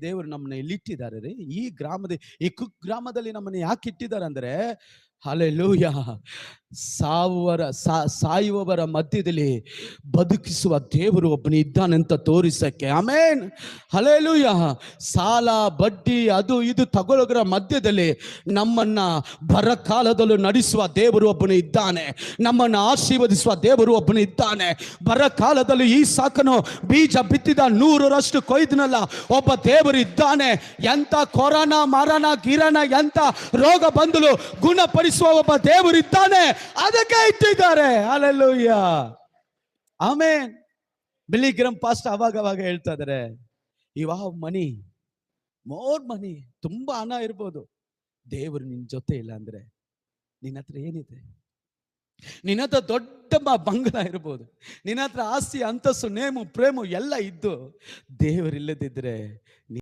ದೇವರು ನಮ್ಮನ್ನ ಎಲ್ಲಿಟ್ಟಿದ್ದಾರೆ ರೀ? ಈ ಗ್ರಾಮದ, ಈ ಕುಗ್ರಾಮದಲ್ಲಿ ನಮ್ಮನ್ನ ಯಾಕೆ ಇಟ್ಟಿದ್ದಾರೆ ಅಂದ್ರೆ, ಹಲ್ಲೆಲೂಯಾ, ಸಾಯುವವರ ಮಧ್ಯದಲ್ಲಿ ಬದುಕಿಸುವ ದೇವರು ಒಬ್ಬನು ಇದ್ದಾನಂತ ತೋರಿಸಕ್ಕೆ. ಆಮೇನ್, ಹಲ್ಲೆಲೂಯಾ. ಸಾಲ ಬಡ್ಡಿ ಅದು ಇದು ತಗೊಳ್ಳೋರ ಮಧ್ಯದಲ್ಲಿ ನಮ್ಮನ್ನ ಬರಕಾಲದಲ್ಲೂ ನಡೆಸುವ ದೇವರು ಒಬ್ಬನು ಇದ್ದಾನೆ. ನಮ್ಮನ್ನು ಆಶೀರ್ವದಿಸುವ ದೇವರು ಒಬ್ಬನು ಇದ್ದಾನೆ. ಬರಕಾಲದಲ್ಲಿ ಈ ಸಾಕನು ಬೀಜ ಬಿತ್ತಿದ 100ರಷ್ಟು ಕೊಯ್ದನಲ್ಲ, ಒಬ್ಬ ದೇವರು ಇದ್ದಾನೆ. ಎಂತ ಕೊರೋನಾ ಮರಣ ಗಿರಣ ಎಂತ ರೋಗ ಬಂದಲು ಗುಣಪಡಿಸುವ ಒಬ್ಬ ದೇವರು ಇದ್ದಾನೆ. ಅದಕ್ಕೆ ಇಟ್ಟಿದ್ದಾರೆ. Hallelujah, amen. Billy Graham pastor ಅವಾಗ ಹೇಳ್ತಾ ಇದ್ದಾರೆ, you have money, more money. ತುಂಬಾ ಹಣ ಇರ್ಬೋದು, ದೇವರು ನಿನ್ ಜೊತೆ ಇಲ್ಲ ಅಂದ್ರೆ ನಿನ್ನ ಹತ್ರ ಏನಿದೆ? ನಿನ್ನ ಹತ್ರ ದೊಡ್ಡ ಬಂಗಲ ಇರ್ಬೋದು, ನಿನ್ನ ಹತ್ರ ಆಸ್ತಿ ಅಂತಸ್ತು ನೇಮು ಪ್ರೇಮ ಎಲ್ಲ ಇದ್ದು ದೇವರಿಲ್ಲದಿದ್ರೆ